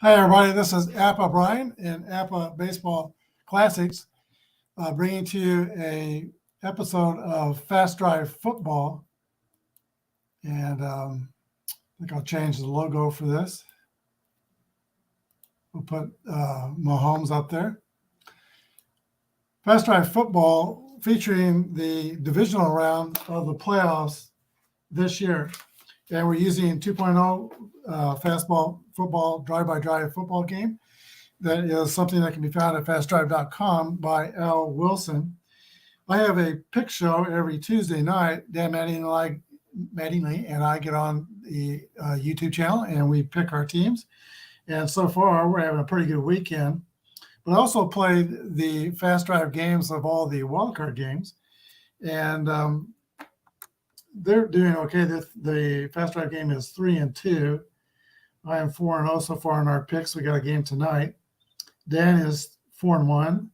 Hi, everybody. This is Appa Brian in Appa Baseball Classics, bringing to you a episode of Fast Drive Football. And I think I'll change the logo for this. We'll put Mahomes up there. Fast Drive Football featuring the divisional round of the playoffs this year. And we're using 2.0 fastball football, drive-by-drive football game. That is something that can be found at fastdrive.com by Al Wilson. I have a pick show every Tuesday night. Dan Mattingly and I get on the YouTube channel and we pick our teams. And so far, we're having a pretty good weekend. But I also play the Fast Drive games of all the wildcard games. And they're doing okay. The Fast Drive game is 3-2. I am 4-0 so far in our picks. We got a game tonight. Dan is 4-1.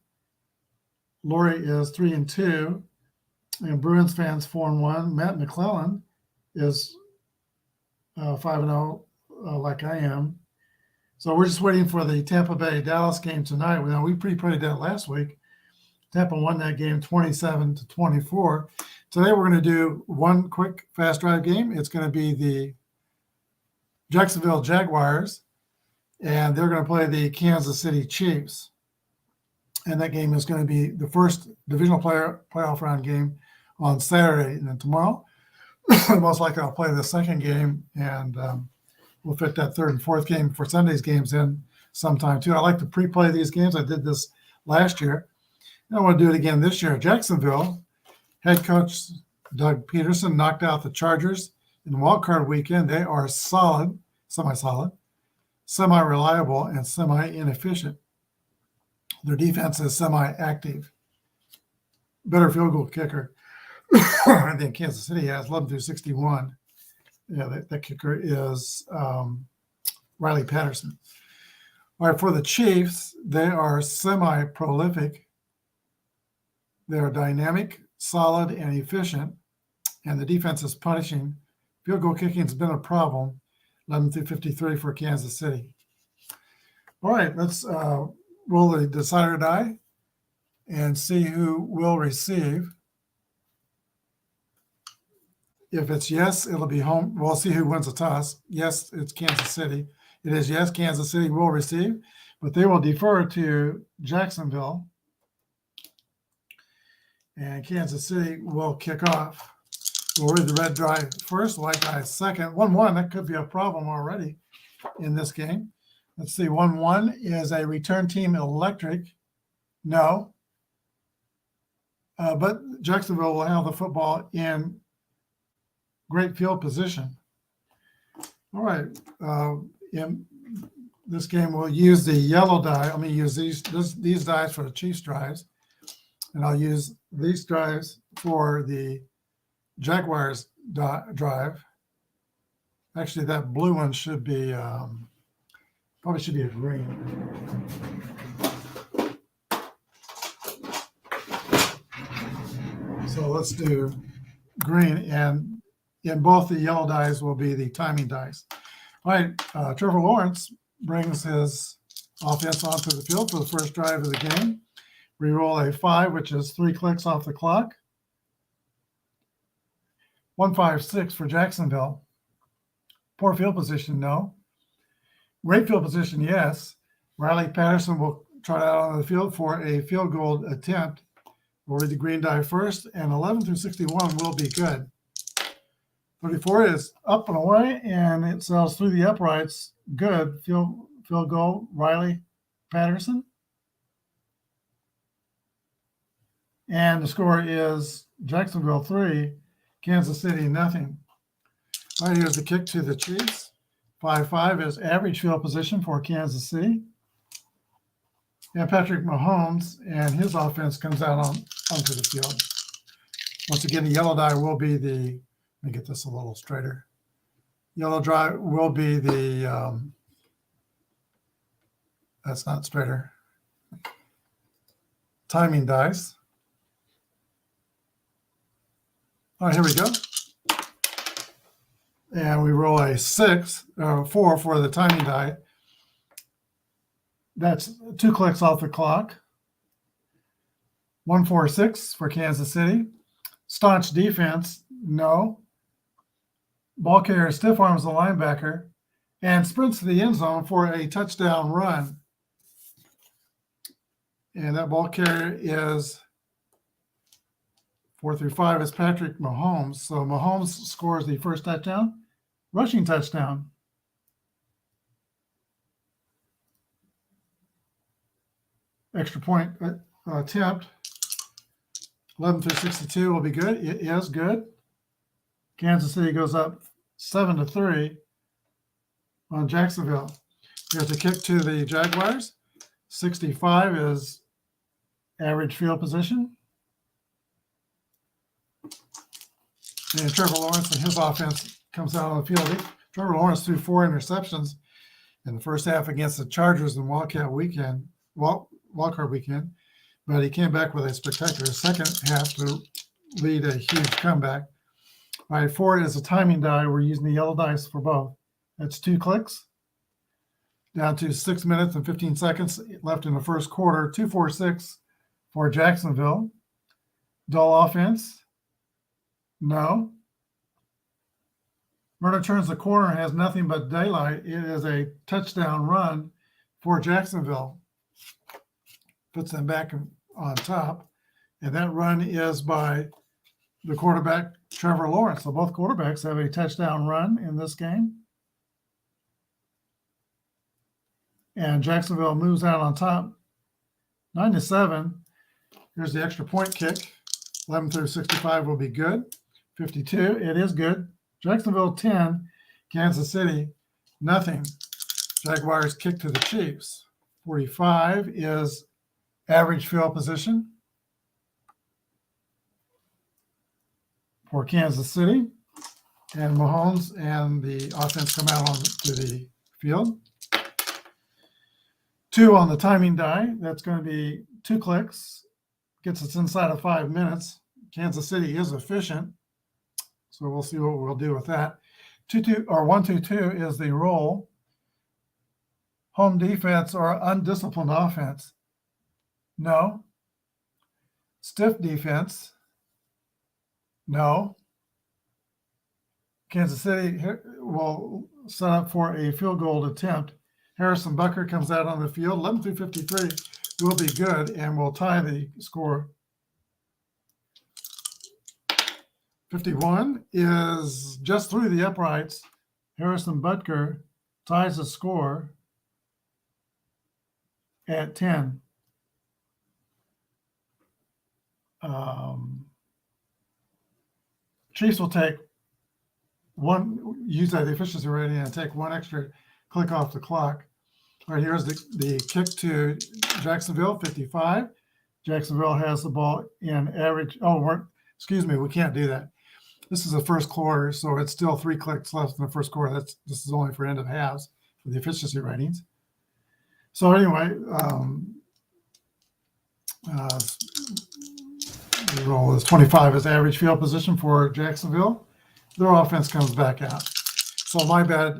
Lori is 3-2. And Bruins fans 4-1. Matt McClellan is 5-0, like I am. So we're just waiting for the Tampa Bay Dallas game tonight. We pre-played that last week. Tampa won that game 27-24. Today we're going to do one quick fast drive game. It's going to be the Jacksonville Jaguars, and they're going to play the Kansas City Chiefs. And that game is going to be the first divisional playoff round game on Saturday. And then tomorrow, most likely I'll play the second game, and we'll fit that third and fourth game for Sunday's games in sometime too. I like to pre-play these games. I did this last year. And I want to do it again this year. Jacksonville head coach Doug Peterson knocked out the Chargers in the wildcard weekend. They are solid, semi-solid, semi-reliable, and semi-inefficient. Their defense is semi-active. Better field goal kicker than Kansas City has, 11-61. Yeah, that kicker is Riley Patterson. All right, for the Chiefs, they are semi-prolific. They are dynamic, solid, and efficient, and the defense is punishing. Field goal kicking has been a problem, 11-53 for Kansas City. All right, let's roll the decider die and see who will receive. If it's yes, it'll be home. We'll see who wins the toss. Yes, it's Kansas City. It is yes, Kansas City will receive, but they will defer to Jacksonville. And Kansas City will kick off. We'll read the red die first, white die second. 1-1, that could be a problem already in this game. Let's see, 1-1 is a return team electric. No. But Jacksonville will have the football in great field position. All right. In this game, we'll use the yellow die. I'm going to use these dies for the Chiefs drives. And I'll use these drives for the Jaguars drive. Actually, that blue one should be, probably should be a green. So let's do green, and in both the yellow dies will be the timing dice. All right, Trevor Lawrence brings his offense onto the field for the first drive of the game. We roll a 5, which is 3 clicks off the clock. 1-5-6 for Jacksonville. Poor field position, no. Great field position, yes. Riley Patterson will trot out on the field for a field goal attempt. We'll read the green die first, and 11-61 will be good. 34 is up and away, and it sails through the uprights. Good. Field goal, Riley Patterson. And the score is Jacksonville 3, Kansas City 0. All right, here's the kick to the Chiefs. 5-5 is average field position for Kansas City. And Patrick Mahomes and his offense comes out onto the field. Once again, the yellow die will be the, let me get this a little straighter. Yellow die will be the, that's not straighter, timing dice. All right, here we go. And we roll a 4 for the timing die. That's 2 clicks off the clock. 1-4-6 for Kansas City. Staunch defense, no. Ball carrier stiff arms the linebacker and sprints to the end zone for a touchdown run. And that ball carrier is 4 through 5 is Patrick Mahomes. So Mahomes scores the first touchdown, rushing touchdown. Extra point attempt, 11 through 62 will be good. It is good. Kansas City goes up 7-3 on Jacksonville. Here's a kick to the Jaguars. 65 is average field position. And Trevor Lawrence and his offense comes out on the field. Trevor Lawrence threw 4 interceptions in the first half against the Chargers in Wildcard weekend, but he came back with a spectacular second half to lead a huge comeback. All right, 4 is a timing die. We're using the yellow dice for both. That's 2 clicks. Down to 6 minutes and 15 seconds left in the first quarter. 2-4-6 for Jacksonville. Dull offense. No. Murder turns the corner and has nothing but daylight. It is a touchdown run for Jacksonville. Puts them back on top. And that run is by the quarterback, Trevor Lawrence. So both quarterbacks have a touchdown run in this game. And Jacksonville moves out on top 9-7. Here's the extra point kick. 11 through 65 will be good. 52, it is good. Jacksonville 10, Kansas City nothing. Jaguars kick to the Chiefs. 45 is average field position for Kansas City. And Mahomes and the offense come out onto the field. 2 on the timing die. That's going to be 2 clicks. Gets us inside of 5 minutes. Kansas City is efficient. So we'll see what we'll do with that. 1-2-2 is the roll. Home defense or undisciplined offense. No. Stiff defense. No. Kansas City will set up for a field goal attempt. Harrison Butker comes out on the field. 11 through 53 will be good and will tie the score. 51 is just through the uprights. Harrison Butker ties the score at 10. Chiefs will take use that efficiency rating and take 1 extra click off the clock. All right, here's the kick to Jacksonville, 55. Jacksonville has the ball in average. Excuse me, we can't do that. This is the first quarter, so it's still 3 clicks left in the first quarter. This is only for end of halves for the efficiency ratings. So anyway, the roll is 25 as average field position for Jacksonville. Their offense comes back out. So my bad,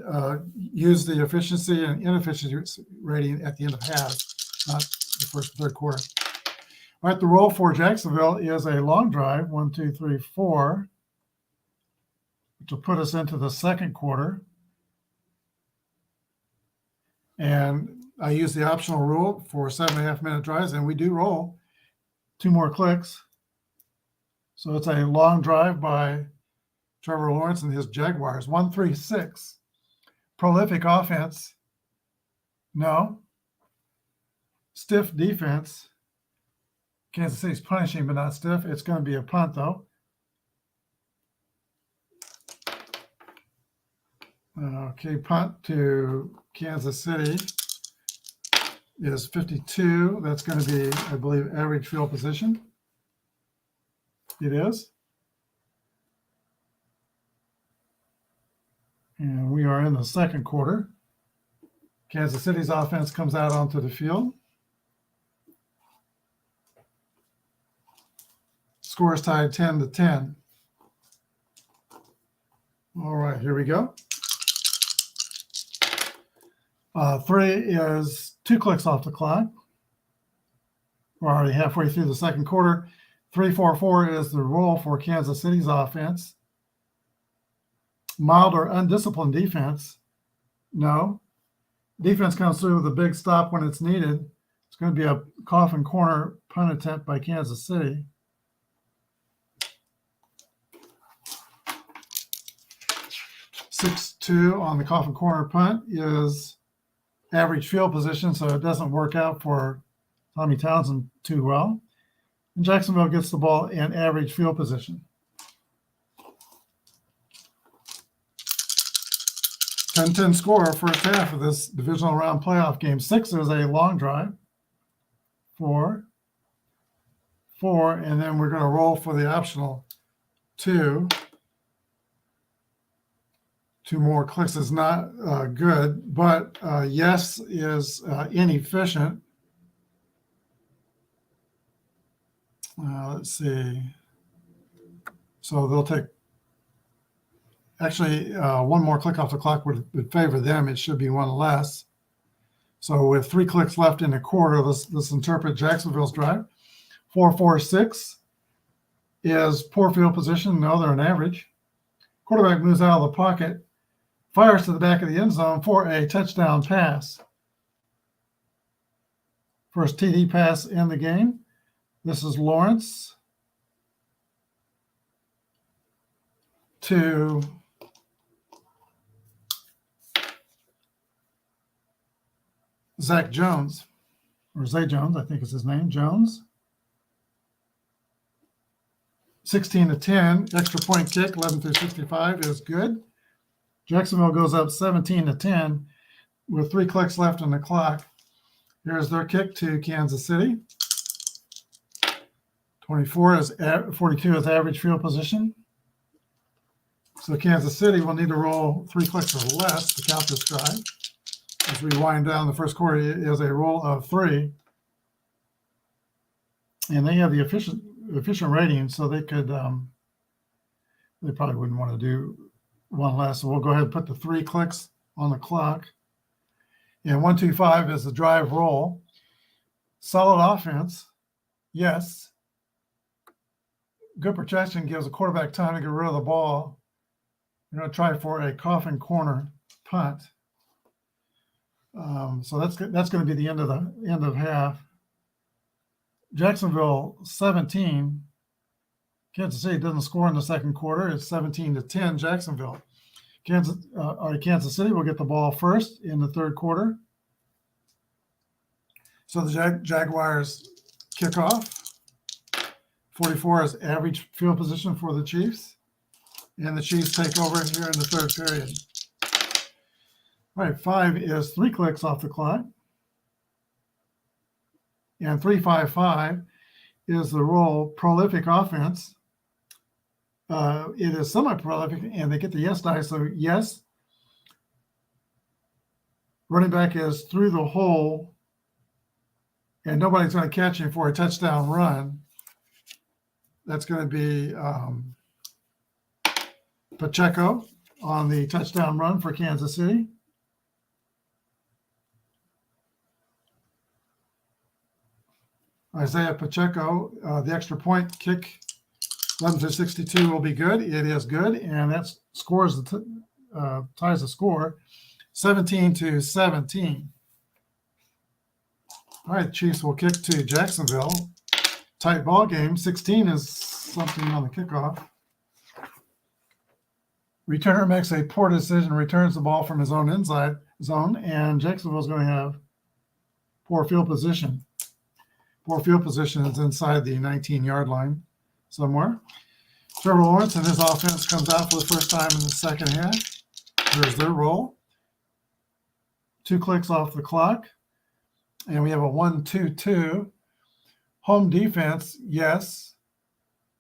use the efficiency and inefficiency rating at the end of halves, not the first and third quarter. All right, the roll for Jacksonville is a long drive, 1, 2, 3, 4, which will put us into the second quarter. And I use the optional rule for 7.5-minute drives, and we do roll 2 more clicks. So it's a long drive by Trevor Lawrence and his Jaguars. 1-3-6. Prolific offense. No. Stiff defense. Kansas City's punishing, but not stiff. It's going to be a punt, though. Okay, punt to Kansas City is 52. That's going to be, I believe, average field position. It is. And we are in the second quarter. Kansas City's offense comes out onto the field. Score is tied 10-10. All right, here we go. 3 is 2 clicks off the clock. We're already halfway through the second quarter. 3-4-4 is the roll for Kansas City's offense. Mild or undisciplined defense? No. Defense comes through with a big stop when it's needed. It's going to be a coffin corner punt attempt by Kansas City. (6-2) on the coffin corner punt is average field position, so it doesn't work out for Tommy Townsend too well. And Jacksonville gets the ball in average field position. 10-10 score first half of this divisional round playoff game. 6 is a long drive. 4, and then we're going to roll for the optional 2. 2 more clicks is not good, but yes is inefficient. Let's see. So they'll take, actually, 1 more click off the clock would favor them. It should be 1 less. So with 3 clicks left in the quarter, let's interpret Jacksonville's drive. 4-4-6 is poor field position. No, they're an average. Quarterback moves out of the pocket, fires to the back of the end zone for a touchdown pass. First TD pass in the game. This is Lawrence to Zach Jones, or Zay Jones, I think is his name, Jones. 16-10, extra point kick, 11-65 is good. Jacksonville goes up 17-10 with 3 clicks left on the clock. Here's their kick to Kansas City. 42 is average field position. So Kansas City will need to roll 3 clicks or less to count this drive. As we wind down the first quarter, it is a roll of 3. And they have the efficient rating, so they could, they probably wouldn't want to do 1 less. So we'll go ahead and put the 3 clicks on the clock. And 1-2-5 is the drive roll. Solid offense, yes. Good protection gives the quarterback time to get rid of the ball. We're going to try for a coffin corner punt. So that's going to be the end of half. Jacksonville 17. Kansas City doesn't score in the second quarter. It's 17-10 Jacksonville. Kansas City will get the ball first in the third quarter. So the Jaguars kick off. 44 is average field position for the Chiefs. And the Chiefs take over here in the third period. All right, 5 is 3 clicks off the clock. And 3-5-5 is the roll. Prolific offense. It is semi-prolific, and they get the yes die. So yes, running back is through the hole, and nobody's going to catch him for a touchdown run. That's going to be Pacheco on the touchdown run for Kansas City. Isaiah Pacheco, the extra point kick, 11-62 will be good. It is good, and that scores ties the score, 17-17. All right, Chiefs will kick to Jacksonville. Tight ball game. 16 is something on the kickoff. Returner makes a poor decision, returns the ball from his own inside zone, and Jacksonville's going to have poor field position. Poor field position is inside the 19-yard line somewhere. Trevor Lawrence and his offense comes out for the first time in the second half. There's their roll. 2 clicks off the clock. And we have a 1-2-2. Home defense, yes.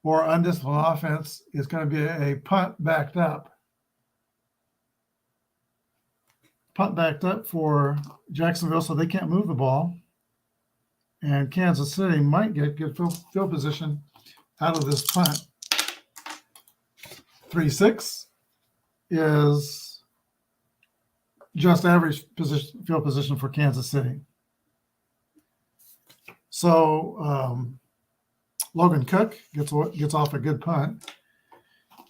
Or undisciplined offense is going to be a punt backed up. Punt backed up for Jacksonville, so they can't move the ball. And Kansas City might get good field position out of this punt. 3-6 is just average field position for Kansas City. So Logan Cook gets off a good punt.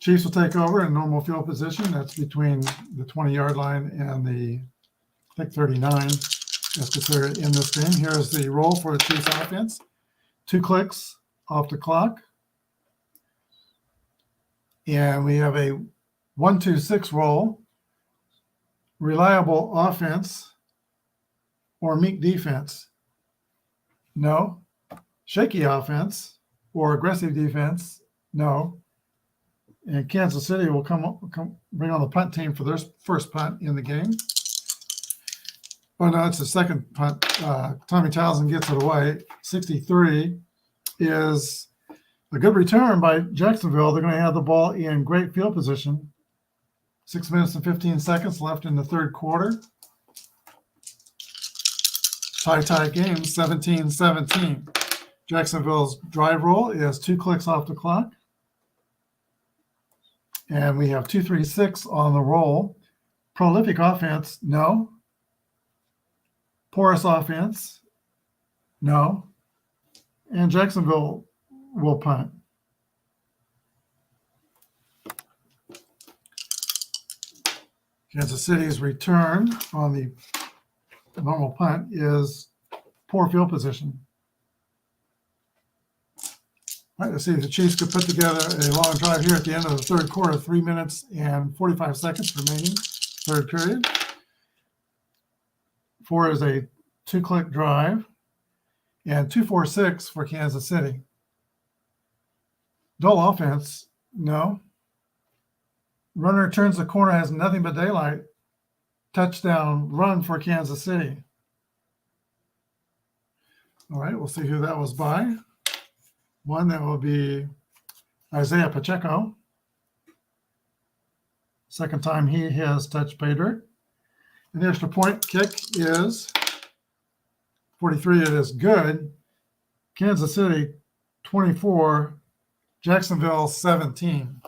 Chiefs will take over in normal field position. That's between the 20-yard line and the, I think, 39 as considered in this game. Here's the roll for the Chiefs offense. 2 clicks off the clock. And we have a 1-2-6 roll. Reliable offense or meek defense? No. Shaky offense or aggressive defense? No. And Kansas City will come bring on the punt team for their first punt in the game. Oh, no, it's the second punt. Tommy Townsend gets it away. 63 is a good return by Jacksonville. They're going to have the ball in great field position. 6 minutes and 15 seconds left in the third quarter. Tie game, 17-17. Jacksonville's drive roll is 2 clicks off the clock. And we have 2-3-6 on the roll. Prolific offense, no. Porous offense, no. And Jacksonville will punt. Kansas City's return on the normal punt is poor field position. All right, let's see if the Chiefs could put together a long drive here at the end of the third quarter. 3 minutes and 45 seconds remaining, third period. 4 is a 2-click drive, and 2-4-6 for Kansas City. Dull offense, no. Runner turns the corner, has nothing but daylight. Touchdown run for Kansas City. All right, we'll see who that was by. One, that will be Isaiah Pacheco. Second time he has touched pay dirt. And the extra point kick is 43. It is good. Kansas City 24, Jacksonville 17.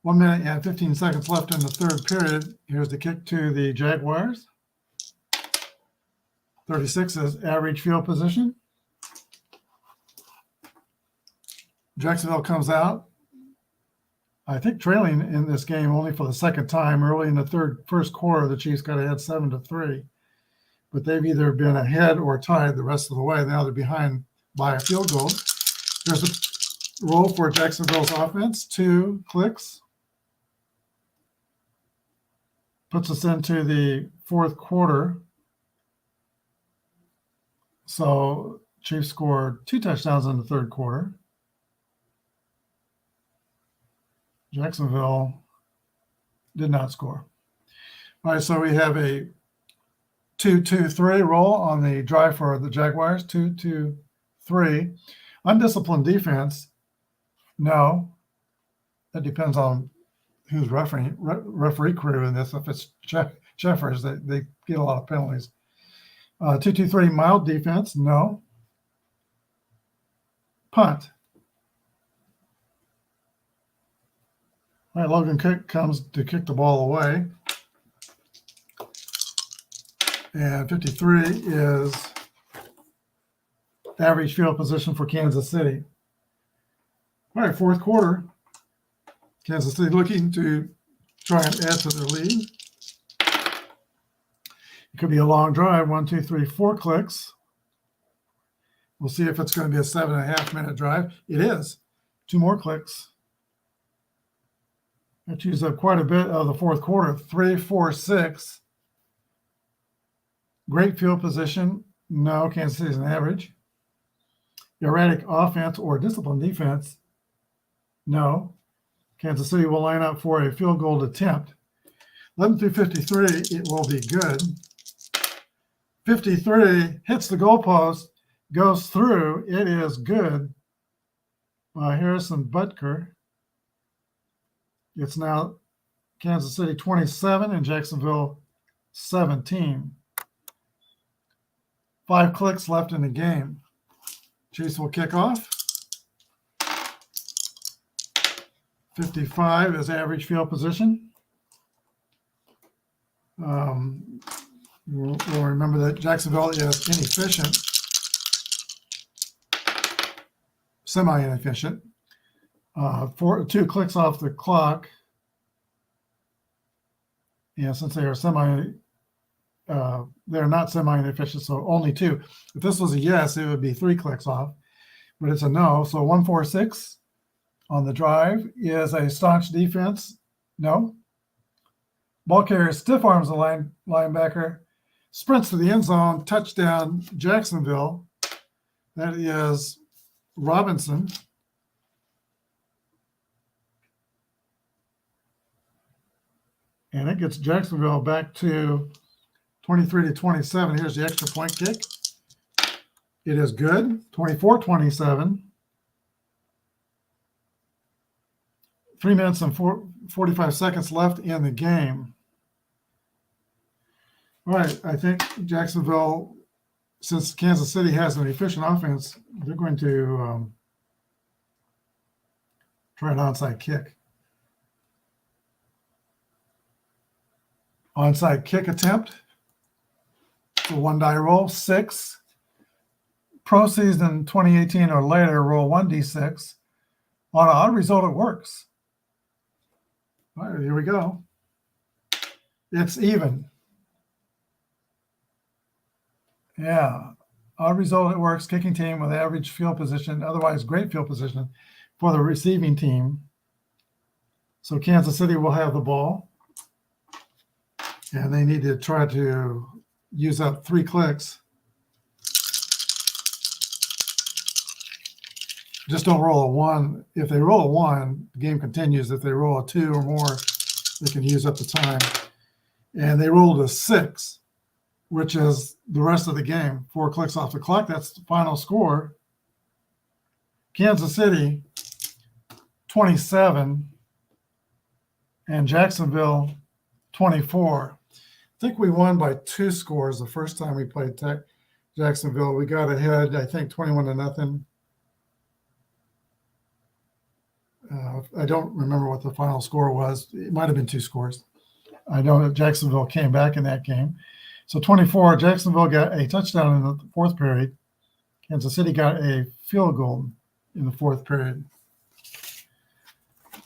1 minute and 15 seconds left in the third period. Here's the kick to the Jaguars. 36 is average field position. Jacksonville comes out, I think, trailing in this game only for the second time. Early in the first quarter, the Chiefs got ahead 7-3. But they've either been ahead or tied the rest of the way. Now they're behind by a field goal. There's a roll for Jacksonville's offense. 2 clicks. Puts us into the fourth quarter. So Chiefs scored 2 touchdowns in the third quarter. Jacksonville did not score. All right, so we have a 2-2-3 roll on the drive for the Jaguars. 2-2-3. Undisciplined defense, no. That depends on who's referee crew in this. If it's Jeffers, they get a lot of penalties. 2-2-3 mild defense, no. Punt. All right, Logan Cook comes to kick the ball away. And 53 is average field position for Kansas City. All right, fourth quarter. Kansas City looking to try and add to their lead. It could be a long drive, 1, 2, 3, 4 clicks. We'll see if it's going to be a 7.5-minute drive. It is. 2 more clicks. That chews up quite a bit of the fourth quarter. 3, 4, 6. Great field position. No, Kansas City's an average. Erratic offense or disciplined defense. No. Kansas City will line up for a field goal attempt. 11 through 53, it will be good. 53 hits the goalpost, goes through. It is good by Harrison Butker. It's now Kansas City 27 and Jacksonville 17. 5 clicks left in the game. Chiefs will kick off. 55 is average field position. We'll remember that Jacksonville is inefficient. semi-inefficient. 2 clicks off the clock. Yeah, since they are they're not semi-inefficient, so only 2. If this was a yes, it would be 3 clicks off, but it's a no. So 1-4-6 on the drive is a staunch defense. No. Ball carrier stiff arms the linebacker, sprints to the end zone, touchdown, Jacksonville. That is Robinson. And it gets Jacksonville back to 23-27. Here's the extra point kick. It is good, 24-27. 3 minutes and 45 seconds left in the game. All right, I think Jacksonville, since Kansas City has an efficient offense, they're going to try an onside kick. Onside kick attempt. The 1-die roll, 6. Pro season 2018 or later, roll 1d6. On an odd result, it works. All right, here we go. It's even. Yeah, odd result, it works. Kicking team with average field position, otherwise great field position for the receiving team. So Kansas City will have the ball. And they need to try to use up 3 clicks. Just don't roll a 1. If they roll a 1, the game continues. If they roll a 2 or more, they can use up the time. And they rolled a 6, which is the rest of the game. 4 clicks off the clock. That's the final score. Kansas City, 27, and Jacksonville, 24. I think we won by 2 scores the first time we played Jacksonville. We got ahead, I think, 21-0. I don't remember what the final score was. It might have been 2 scores. I know that Jacksonville came back in that game. So 24, Jacksonville got a touchdown in the 4th period. Kansas City got a field goal in the 4th period.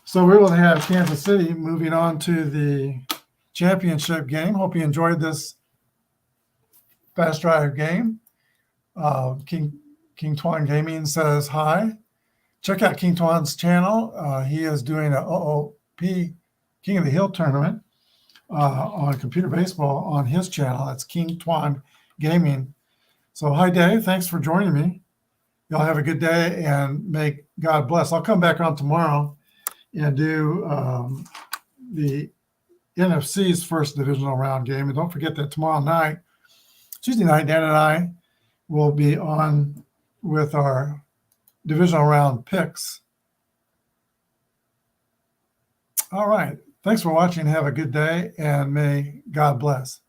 So we will have Kansas City moving on to the championship game. Hope you enjoyed this fast drive game. King Twan Gaming says hi. Check out King Twan's channel. He is doing a OOP King of the Hill tournament on computer baseball on his channel. That's King Twan Gaming. So hi, Dave. Thanks for joining me. Y'all have a good day and may God bless. I'll come back on tomorrow and do the NFC's first divisional round game. And don't forget that tomorrow night, Tuesday night, Dan and I will be on with our divisional round picks. All right. Thanks for watching. Have a good day, and may God bless.